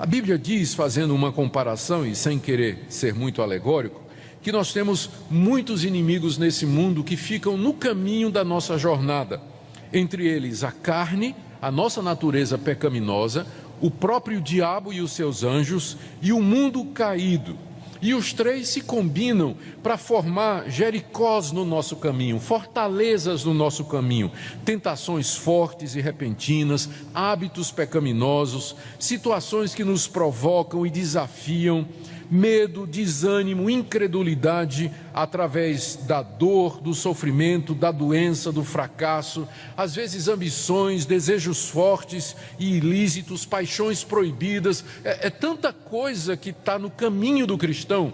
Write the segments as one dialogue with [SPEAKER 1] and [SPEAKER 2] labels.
[SPEAKER 1] A Bíblia diz, fazendo uma comparação e sem querer ser muito alegórico, que nós temos muitos inimigos nesse mundo que ficam no caminho da nossa jornada. Entre eles a carne, a nossa natureza pecaminosa, o próprio diabo e os seus anjos e o mundo caído. E os três se combinam para formar Jericós no nosso caminho, fortalezas no nosso caminho, tentações fortes e repentinas, hábitos pecaminosos, situações que nos provocam e desafiam, medo, desânimo, incredulidade, através da dor, do sofrimento, da doença, do fracasso, às vezes ambições, desejos fortes e ilícitos, paixões proibidas, é tanta coisa que está no caminho do cristão.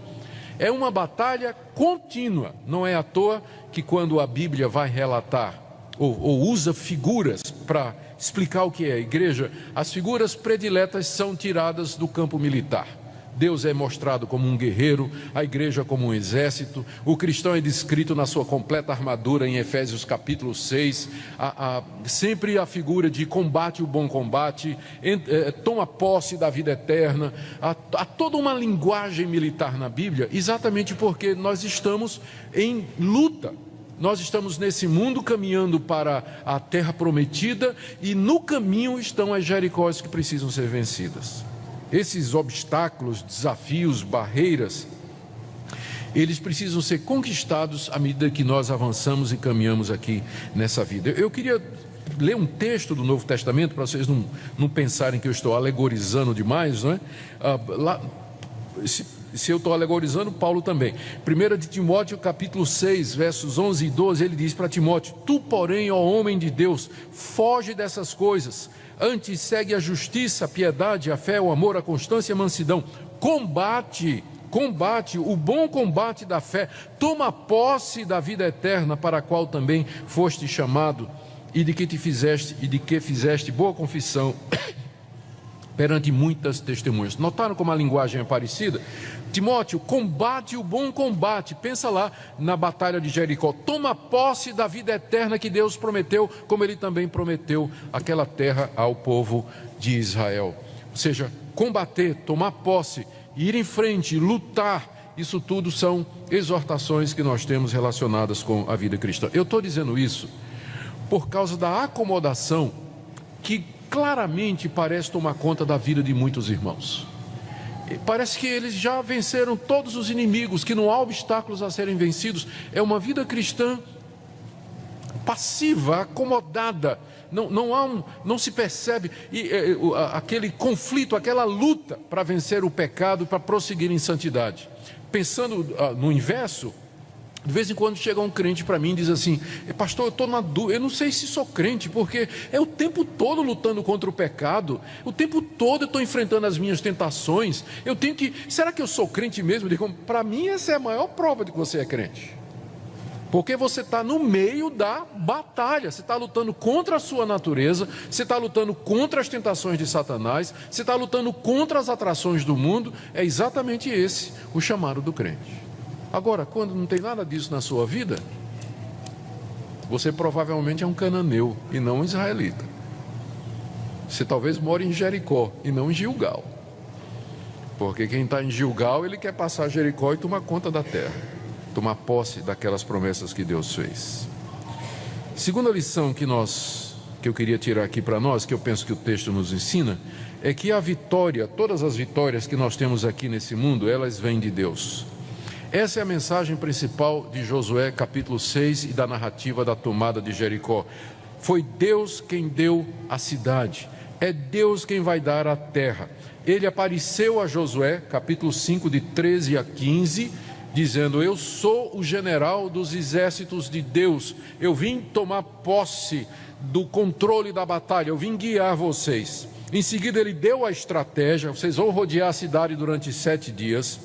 [SPEAKER 1] É uma batalha contínua, não é à toa que quando a Bíblia vai relatar ou usa figuras para explicar o que é a igreja, as figuras prediletas são tiradas do campo militar. Deus é mostrado como um guerreiro, a igreja como um exército, o cristão é descrito na sua completa armadura em Efésios capítulo 6, sempre a figura de combate o bom combate, toma posse da vida eterna, há toda uma linguagem militar na Bíblia, exatamente porque nós estamos em luta. Nós estamos nesse mundo caminhando para a terra prometida e no caminho estão as Jericós que precisam ser vencidas. Esses obstáculos, desafios, barreiras, eles precisam ser conquistados à medida que nós avançamos e caminhamos aqui nessa vida. Eu queria ler um texto do Novo Testamento, para vocês não pensarem que eu estou alegorizando demais, não é? Se eu estou alegorizando, Paulo também. 1 de Timóteo, capítulo 6, versos 11 e 12, ele diz para Timóteo: Tu, porém, ó homem de Deus, foge dessas coisas. Antes segue a justiça, a piedade, a fé, o amor, a constância e a mansidão. Combate o bom combate da fé. Toma posse da vida eterna, para a qual também foste chamado, e de que fizeste boa confissão perante muitas testemunhas. Notaram como a linguagem é parecida? Timóteo, combate o bom combate. Pensa lá na batalha de Jericó. Toma posse da vida eterna que Deus prometeu, como Ele também prometeu aquela terra ao povo de Israel. Ou seja, combater, tomar posse, ir em frente, lutar, isso tudo são exortações que nós temos relacionadas com a vida cristã. Eu estou dizendo isso por causa da acomodação que claramente parece tomar conta da vida de muitos irmãos. Parece que eles já venceram todos os inimigos, que não há obstáculos a serem vencidos. É uma vida cristã passiva, acomodada. Não se percebe aquele conflito, aquela luta para vencer o pecado, para prosseguir em santidade. Pensando no inverso, de vez em quando chega um crente para mim e diz assim: pastor, eu estou na dúvida, eu não sei se sou crente, porque é o tempo todo lutando contra o pecado, o tempo todo eu estou enfrentando as minhas tentações, será que eu sou crente mesmo? Eu digo, para mim essa é a maior prova de que você é crente, porque você está no meio da batalha, você está lutando contra a sua natureza, você está lutando contra as tentações de Satanás, você está lutando contra as atrações do mundo. É exatamente esse o chamado do crente. Agora, quando não tem nada disso na sua vida, você provavelmente é um cananeu e não um israelita. Você talvez more em Jericó e não em Gilgal, porque quem está em Gilgal, ele quer passar Jericó e tomar conta da terra, tomar posse daquelas promessas que Deus fez. Segunda lição que eu queria tirar aqui para nós, que eu penso que o texto nos ensina, é que a vitória, todas as vitórias que nós temos aqui nesse mundo, elas vêm de Deus. Essa é a mensagem principal de Josué capítulo 6 e da narrativa da tomada de Jericó. Foi Deus quem deu a cidade, é Deus quem vai dar a terra. Ele apareceu a Josué, capítulo 5, de 13 a 15, dizendo: eu sou o general dos exércitos de Deus, eu vim tomar posse do controle da batalha, eu vim guiar vocês. Em seguida ele deu a estratégia: vocês vão rodear a cidade durante 7 dias.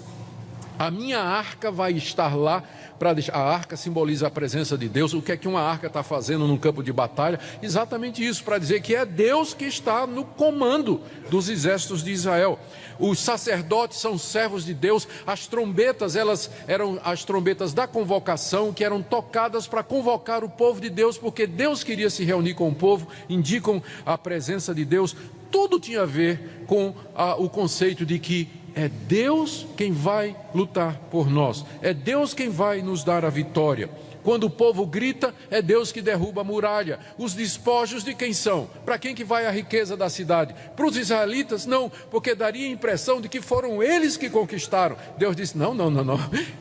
[SPEAKER 1] A minha arca vai estar lá para deixar. A arca simboliza a presença de Deus. O que é que uma arca está fazendo num campo de batalha? Exatamente isso, para dizer que é Deus que está no comando dos exércitos de Israel. Os sacerdotes são servos de Deus. As trombetas, elas eram as trombetas da convocação, que eram tocadas para convocar o povo de Deus, porque Deus queria se reunir com o povo, indicam a presença de Deus. tudo tinha a ver com o conceito de que é Deus quem vai lutar por nós, é Deus quem vai nos dar a vitória. Quando o povo grita, é Deus que derruba a muralha. Os despojos de quem são? Para quem que vai a riqueza da cidade? Para os israelitas? Não, porque daria a impressão de que foram eles que conquistaram. Deus disse, não.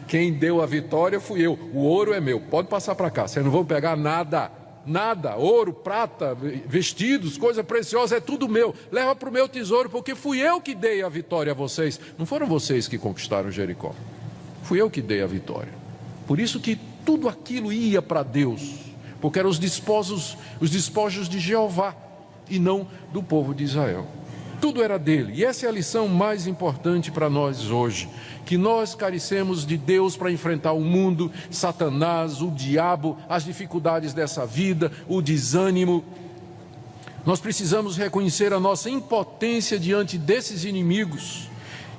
[SPEAKER 1] Quem deu a vitória fui eu. O ouro é meu, pode passar para cá. Vocês não vão pegar nada. Ouro, prata, vestidos, coisa preciosa, é tudo meu. Leva para o meu tesouro, porque fui eu que dei a vitória a vocês. Não foram vocês que conquistaram Jericó. Fui eu que dei a vitória. Por isso que tudo aquilo ia para Deus, porque eram os despojos de Jeová e não do povo de Israel. Tudo era dele. E essa é a lição mais importante para nós hoje, que nós carecemos de Deus para enfrentar o mundo, Satanás, o diabo, as dificuldades dessa vida, o desânimo. Nós precisamos reconhecer a nossa impotência diante desses inimigos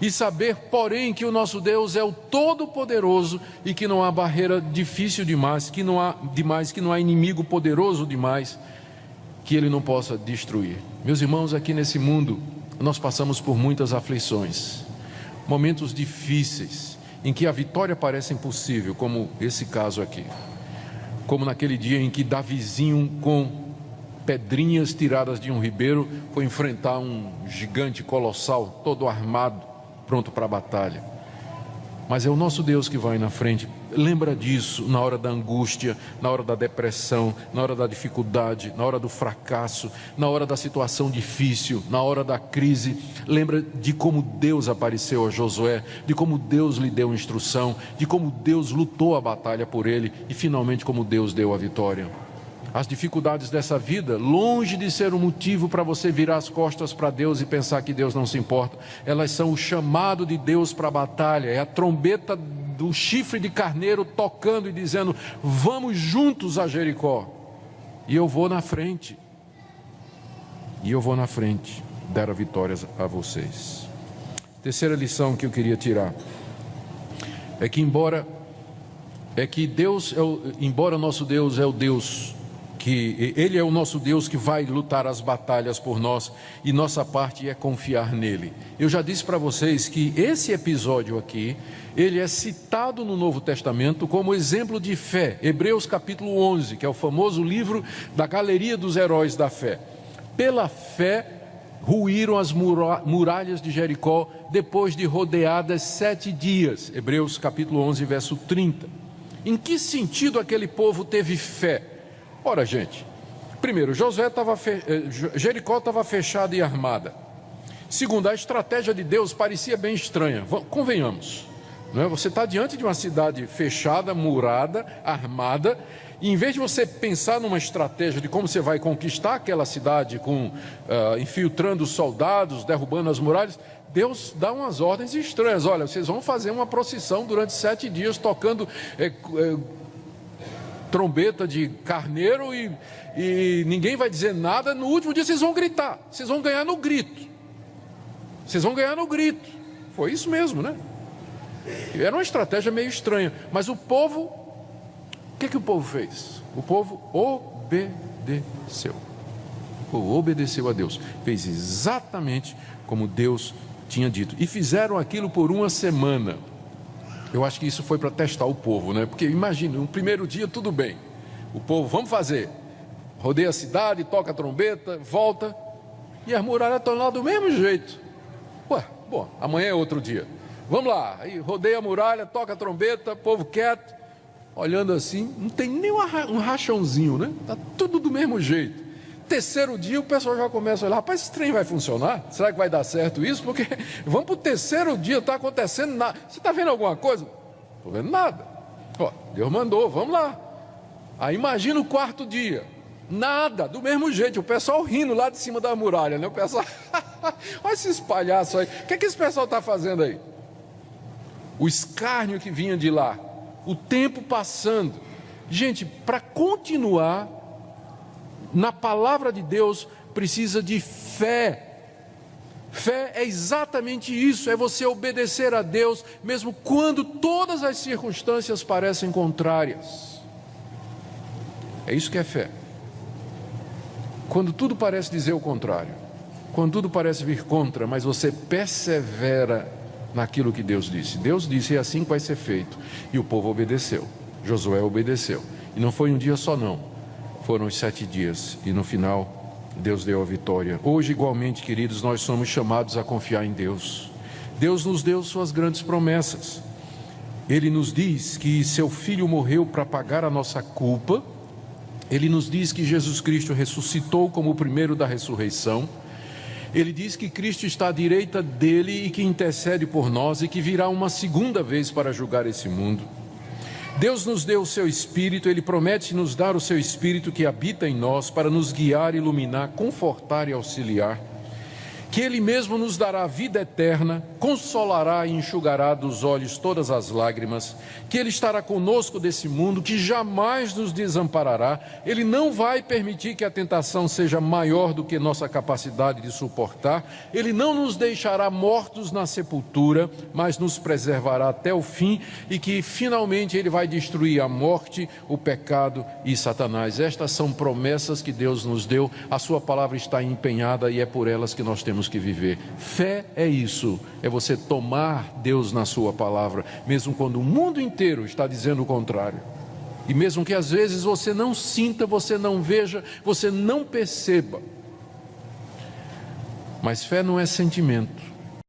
[SPEAKER 1] e saber, porém, que o nosso Deus é o Todo-Poderoso e que não há barreira difícil demais, que não há inimigo poderoso demais que ele não possa destruir. Meus irmãos, aqui nesse mundo nós passamos por muitas aflições, momentos difíceis em que a vitória parece impossível, como esse caso aqui, como naquele dia em que Davizinho, com pedrinhas tiradas de um ribeiro, foi enfrentar um gigante colossal, todo armado, pronto para a batalha. Mas é o nosso Deus que vai na frente. Lembra disso na hora da angústia, na hora da depressão, na hora da dificuldade, na hora do fracasso, na hora da situação difícil, na hora da crise. Lembra de como Deus apareceu a Josué, de como Deus lhe deu instrução, de como Deus lutou a batalha por ele e finalmente como Deus deu a vitória. As dificuldades dessa vida, longe de ser um motivo para você virar as costas para Deus e pensar que Deus não se importa, elas são o chamado de Deus para a batalha, é a trombeta do chifre de carneiro tocando e dizendo, vamos juntos a Jericó, e eu vou na frente, dar a vitória a vocês. Terceira lição que eu queria tirar, é que embora nosso Deus é o Deus, que Ele é o nosso Deus que vai lutar as batalhas por nós e nossa parte é confiar nele. Eu já disse para vocês que esse episódio aqui, ele é citado no Novo Testamento como exemplo de fé. Hebreus capítulo 11, que é o famoso livro da galeria dos heróis da fé. Pela fé, ruíram as muralhas de Jericó depois de rodeadas 7 dias. Hebreus capítulo 11, verso 30. Em que sentido aquele povo teve fé? Ora, gente, primeiro, Jericó estava fechada e armada. Segundo, a estratégia de Deus parecia bem estranha. Convenhamos, não é? Você está diante de uma cidade fechada, murada, armada, e em vez de você pensar numa estratégia de como você vai conquistar aquela cidade, infiltrando os soldados, derrubando as muralhas, Deus dá umas ordens estranhas. Olha, vocês vão fazer uma procissão durante 7 dias, tocando trombeta de carneiro e ninguém vai dizer nada. No último dia vocês vão gritar, vocês vão ganhar no grito. Foi isso mesmo, né? Era uma estratégia meio estranha, mas o povo, o que o povo fez? O povo obedeceu a Deus, fez exatamente como Deus tinha dito, e fizeram aquilo por 1 semana. Eu acho que isso foi para testar o povo, né? Porque imagina, no primeiro dia tudo bem, o povo, vamos fazer, rodeia a cidade, toca a trombeta, volta, e as muralhas estão lá do mesmo jeito. Bom, amanhã é outro dia, vamos lá, aí rodeia a muralha, toca a trombeta, povo quieto, olhando assim, não tem nem um rachãozinho, né? Está tudo do mesmo jeito. Terceiro dia o pessoal já começa a olhar, rapaz, esse trem vai funcionar? Será que vai dar certo isso? Porque vamos para o terceiro dia, não está acontecendo nada. Você está vendo alguma coisa? Não estou vendo nada. Deus mandou, vamos lá. Aí imagina o 4º dia, nada, do mesmo jeito, o pessoal rindo lá de cima da muralha, né? O pessoal, olha esses palhaços aí, o que esse pessoal está fazendo aí? O escárnio que vinha de lá, o tempo passando. Gente, para continuar na palavra de Deus, precisa de fé. Fé é exatamente isso, é você obedecer a Deus, mesmo quando todas as circunstâncias parecem contrárias. É isso que é fé. Quando tudo parece dizer o contrário. quando tudo parece vir contra, mas você persevera naquilo que Deus disse. Deus disse, é assim que vai ser feito. E o povo obedeceu. Josué obedeceu. E não foi um dia só não. Foram os 7 dias. E no final, Deus deu a vitória. Hoje, igualmente, queridos, nós somos chamados a confiar em Deus. Deus nos deu suas grandes promessas. Ele nos diz que seu Filho morreu para pagar a nossa culpa. Ele nos diz que Jesus Cristo ressuscitou como o primeiro da ressurreição. Ele diz que Cristo está à direita dele e que intercede por nós e que virá uma segunda vez para julgar esse mundo. Deus nos deu o seu Espírito, Ele promete nos dar o seu Espírito que habita em nós para nos guiar, iluminar, confortar e auxiliar. Que Ele mesmo nos dará vida eterna, consolará e enxugará dos olhos todas as lágrimas, que Ele estará conosco desse mundo, que jamais nos desamparará. Ele não vai permitir que a tentação seja maior do que nossa capacidade de suportar. Ele não nos deixará mortos na sepultura, mas nos preservará até o fim, e que finalmente Ele vai destruir a morte, o pecado e Satanás. Estas são promessas que Deus nos deu, a sua palavra está empenhada e é por elas que nós temos que viver. Fé é isso, é você tomar Deus na sua palavra, mesmo quando o mundo inteiro está dizendo o contrário. E mesmo que às vezes você não sinta, você não veja, você não perceba. Mas fé não é sentimento.